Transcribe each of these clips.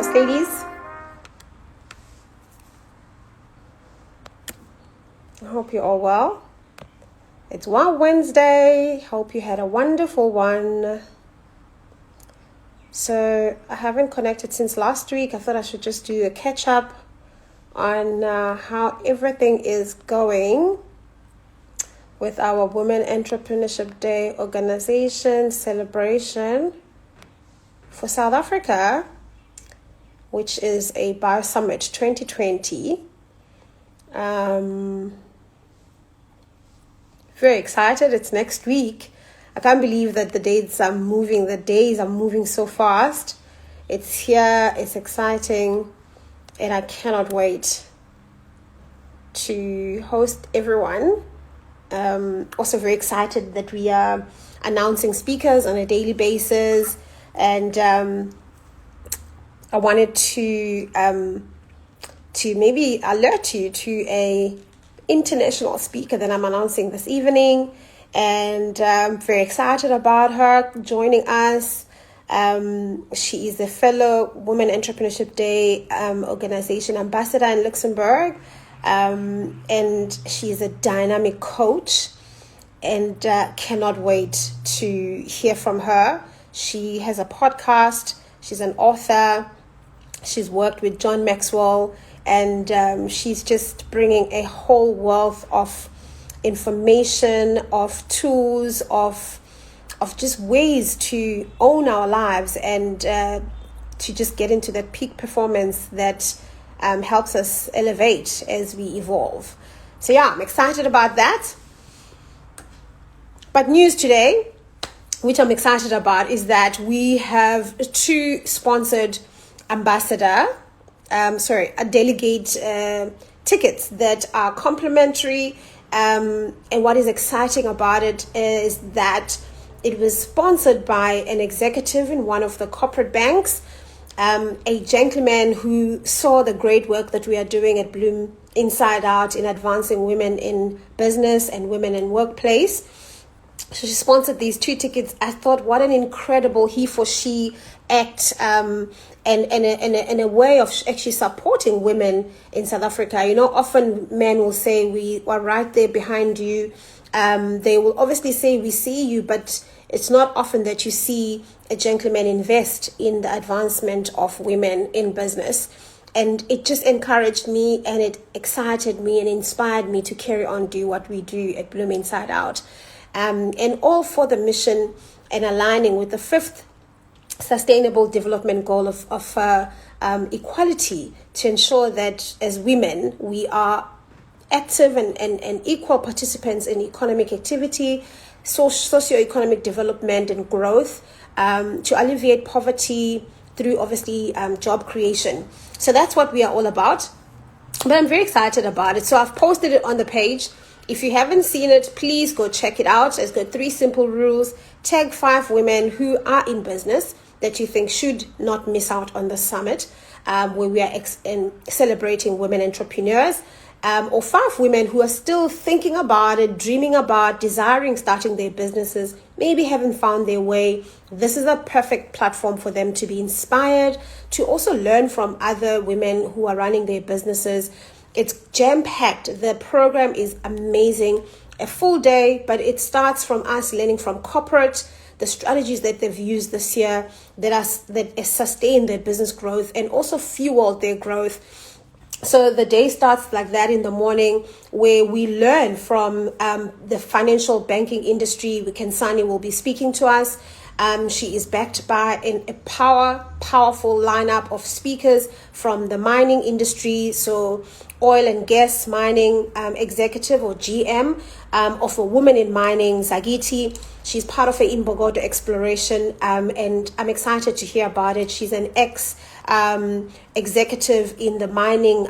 boss ladies. I hope you're all well. It's Wow Wednesday. Hope you had a wonderful one. So I haven't connected since last week. I thought I should just do a catch up on how everything is going with our Women Entrepreneurship Day organization celebration for South Africa, which is a BioSummit 2020. Very excited. It's next week. I can't believe that the days are moving so fast. It's here, it's exciting, and I cannot wait to host everyone. Also very excited that we are announcing speakers on a daily basis, and I wanted to maybe alert you to a international speaker that I'm announcing this evening, and I'm very excited about her joining us. She is a fellow Women Entrepreneurship Day organization ambassador in Luxembourg, and she's a dynamic coach, and cannot wait to hear from her. She has a podcast. She's an author. She's worked with John Maxwell, and she's just bringing a whole wealth of information, of tools, of just ways to own our lives and to just get into that peak performance that helps us elevate as we evolve. So yeah, I'm excited about that. But news today, which I'm excited about, is that we have two sponsored delegate tickets that are complimentary. And what is exciting about it is that it was sponsored by an executive in one of the corporate banks, a gentleman who saw the great work that we are doing at Bloom Inside Out in advancing women in business and women in workplace. So she sponsored these two tickets. I thought, what an incredible he for she act, and a way of actually supporting women in South Africa. You know, often men will say, we are right there behind you. They will obviously say, we see you, but it's not often that you see a gentleman invest in the advancement of women in business. And it just encouraged me, and it excited me and inspired me to carry on do what we do at Bloom Inside Out. And all for the mission and aligning with the 5th Sustainable Development Goal of equality, to ensure that as women we are active and equal participants in economic activity, socio-economic development and growth, to alleviate poverty through obviously job creation. So that's what we are all about. But I'm very excited about it. So I've posted it on the page. If you haven't seen it, please go check it out. It's got 3 simple rules. Tag 5 women who are in business that you think should not miss out on the summit, where we are celebrating women entrepreneurs, or 5 women who are still thinking about it, dreaming about, desiring starting their businesses, maybe haven't found their way. This is a perfect platform for them to be inspired, to also learn from other women who are running their businesses. It's jam-packed. The program is amazing. A full day, but it starts from us learning from corporate, the strategies that they've used this year that sustain their business growth and also fuel their growth. So the day starts like that in the morning, where we learn from the financial banking industry. Kensani will be speaking to us. She is backed by a powerful lineup of speakers from the mining industry, so oil and gas mining executive or GM of a woman in mining, Zagiti. She's part of a Imbogodo exploration, and I'm excited to hear about it. She's an executive in the mining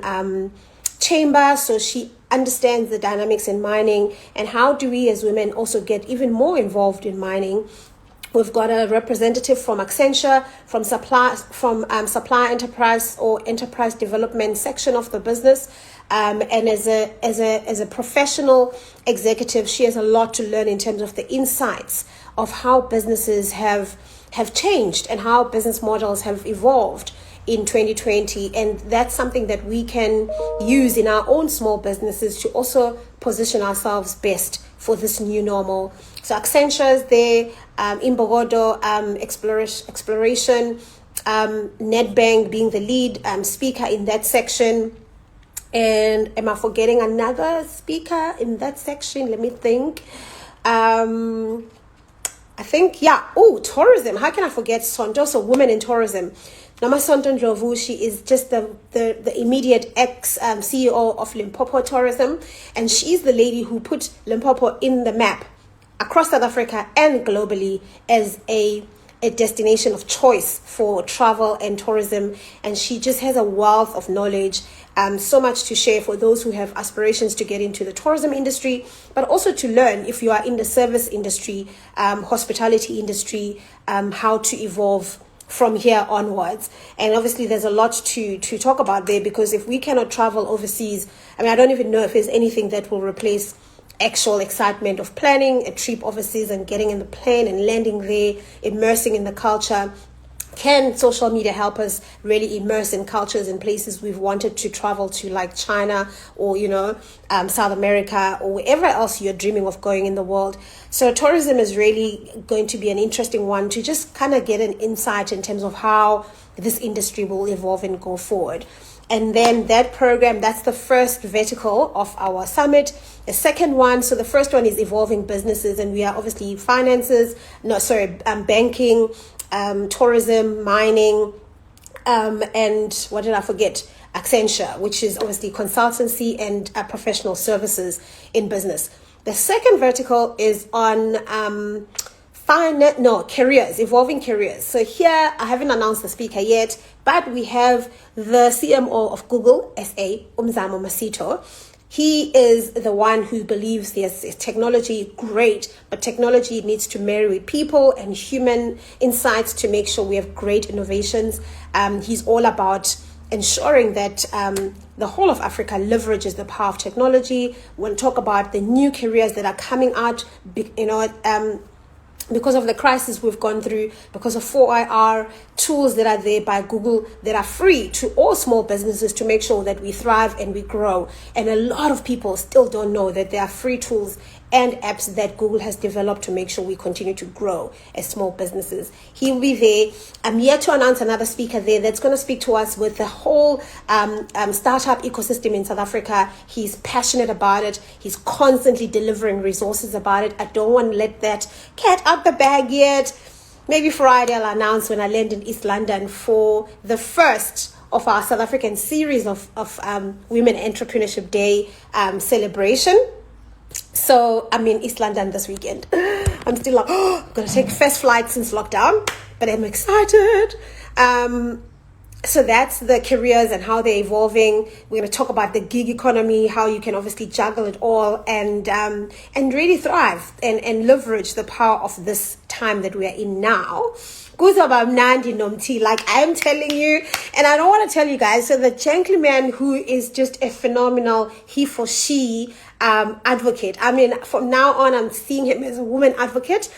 chamber, so she understands the dynamics in mining and how do we as women also get even more involved in mining. We've got a representative from Accenture, from supply enterprise or enterprise development section of the business. And as a professional executive, she has a lot to learn in terms of the insights of how businesses have changed and how business models have evolved in 2020. And that's something that we can use in our own small businesses to also position ourselves best for this new normal. So Accenture is there, Imbogodo Exploration, Nedbank being the lead speaker in that section. And am I forgetting another speaker in that section? Let me think. I think, tourism. How can I forget Sondoso, women in tourism? Nama Sonton Jovu, she is just the immediate CEO of Limpopo Tourism. And she's the lady who put Limpopo in the map across South Africa and globally as a destination of choice for travel and tourism. And she just has a wealth of knowledge, so much to share for those who have aspirations to get into the tourism industry, but also to learn if you are in the service industry, hospitality industry, how to evolve from here onwards. And obviously there's a lot to talk about there, because if we cannot travel overseas, I don't even know if there's anything that will replace actual excitement of planning a trip overseas and getting in the plane and landing there, immersing in the culture. Can social media help us really immerse in cultures and places we've wanted to travel to, like China or, South America or wherever else you're dreaming of going in the world? So tourism is really going to be an interesting one to just kind of get an insight in terms of how this industry will evolve and go forward. And then that program, that's the first vertical of our summit. The second one, so the first one is evolving businesses, and we are obviously banking, tourism, mining, and what did I forget? Accenture, which is obviously consultancy and professional services in business. The second vertical is on careers, evolving careers. So here, I haven't announced the speaker yet, but we have the CMO of Google SA, Umzamo Masito. He is the one who believes there's technology, great, but technology needs to marry with people and human insights to make sure we have great innovations. He's all about ensuring that the whole of Africa leverages the power of technology. We'll talk about the new careers that are coming out, because of the crisis we've gone through, because of 4IR, tools that are there by Google that are free to all small businesses to make sure that we thrive and we grow. And a lot of people still don't know that there are free tools and apps that Google has developed to make sure we continue to grow as small businesses. He'll be there. I'm yet to announce another speaker there that's going to speak to us with the whole startup ecosystem in South Africa. He's passionate about it. He's constantly delivering resources about it. I don't want to let that cat out the bag yet. Maybe Friday I'll announce when I land in East London for the first of our South African series of Women Entrepreneurship Day celebration. So I'm in East London this weekend. I'm still like, I'm going to take first flight since lockdown, but I'm excited. So that's the careers and how they're evolving. We're going to talk about the gig economy, how you can obviously juggle it all and really thrive and leverage the power of this time that we are in now. Like I'm telling you, and I don't want to tell you guys. So the gentleman who is just a phenomenal he for she advocate. From now on, I'm seeing him as a woman advocate.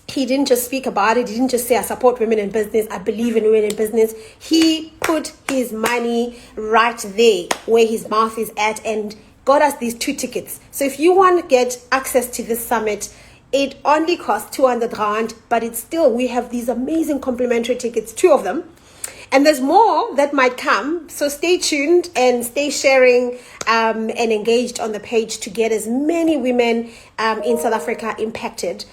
He didn't just speak about it. He didn't just say, I support women in business. I believe in women in business. He put his money right there where his mouth is at and got us these 2 tickets. So if you want to get access to this summit, it only costs 200 Rand, but it's still, we have these amazing complimentary tickets, 2 of them. And there's more that might come. So stay tuned and stay sharing and engaged on the page to get as many women in South Africa impacted.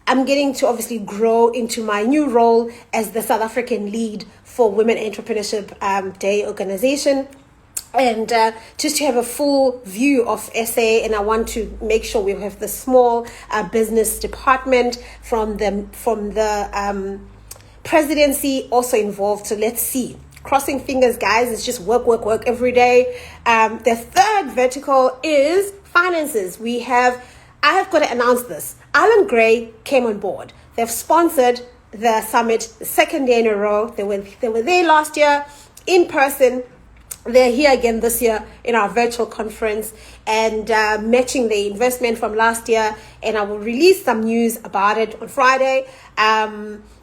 I'm getting to obviously grow into my new role as the South African lead for Women Entrepreneurship Day organization. And just to have a full view of SA, and I want to make sure we have the small business department from the presidency also involved. So let's see. Crossing fingers, guys. It's just work every day. The third vertical is finances. I have got to announce this. Allan Gray came on board. They've sponsored the summit the second day in a row. They were there last year in person. They're here again this year in our virtual conference and matching the investment from last year. And I will release some news about it on Friday.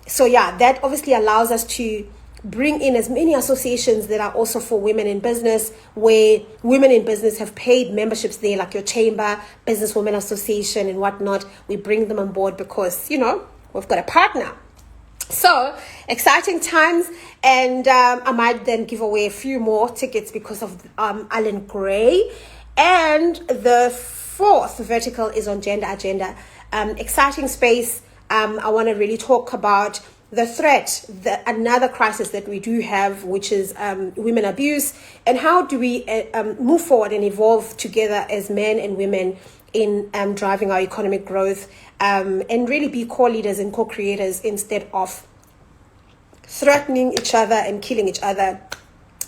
So yeah, that obviously allows us to bring in as many associations that are also for women in business, where women in business have paid memberships there, like your chamber, Business Women Association and whatnot. We bring them on board because, we've got a partner. So exciting times, and I might then give away a few more tickets because of Alan Gray. And the fourth vertical is on gender agenda. Exciting space. I want to really talk about the threat, another crisis that we do have, which is women abuse, and how do we move forward and evolve together as men and women in driving our economic growth, and really be co-leaders and co-creators instead of threatening each other and killing each other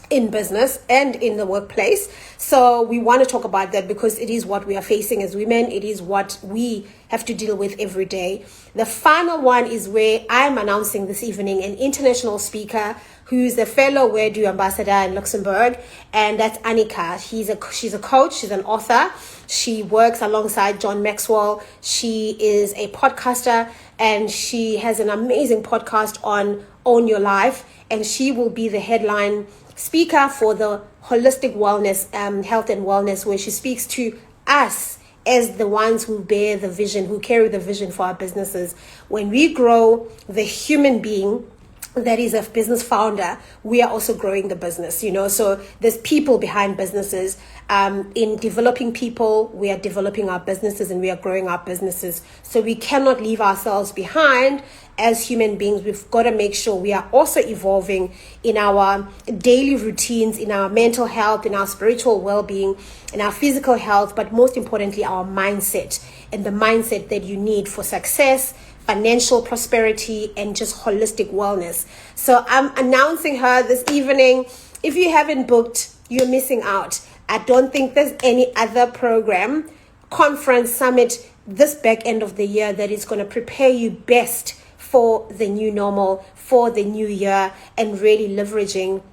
in business and in the workplace. So we want to talk about that because it is what we are facing as women. It is what we have to deal with every day. The final one is where I'm announcing this evening an international speaker who's a fellow Wedu ambassador in Luxembourg, and that's Annika. She's a coach, she's an author. She works alongside John Maxwell. She is a podcaster, and she has an amazing podcast on Own Your Life, and she will be the headline speaker for the holistic wellness, health and wellness, where she speaks to us as the ones who bear the vision, who carry the vision for our businesses. When we grow the human being that is a business founder, we are also growing the business, so there's people behind businesses. In developing people, we are developing our businesses and we are growing our businesses. So we cannot leave ourselves behind as human beings. We've got to make sure we are also evolving in our daily routines, in our mental health, in our spiritual well-being, in our physical health, but most importantly, our mindset, and the mindset that you need for success, financial prosperity, and just holistic wellness. So I'm announcing her this evening. If you haven't booked, you're missing out. I don't think there's any other program, conference, summit this back end of the year that is going to prepare you best for the new normal, for the new year, and really leveraging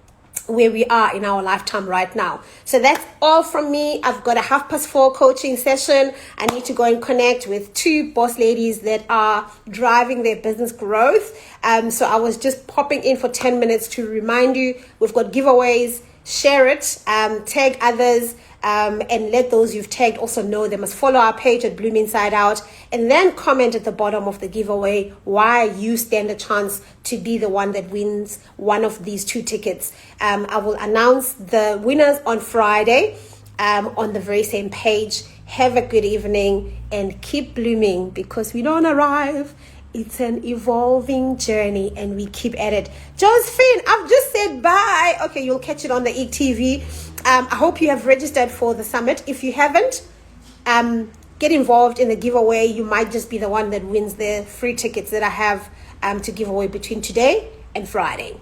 where we are in our lifetime right now. So that's all from me. I've got a 4:30 coaching session. I need to go and connect with 2 boss ladies that are driving their business growth. So I was just popping in for 10 minutes to remind you, we've got giveaways. Share it, tag others, and let those you've tagged also know they must follow our page at Bloom Inside Out, and then comment at the bottom of the giveaway why you stand a chance to be the one that wins one of these 2 tickets. I will announce the winners on Friday on the very same page. Have a good evening and keep blooming, because we don't arrive. It's an evolving journey and we keep at it. Josephine, I've just said bye. Okay, you'll catch it on the ETV. I hope you have registered for the summit. If you haven't, get involved in the giveaway. You might just be the one that wins the free tickets that I have to give away between today and Friday.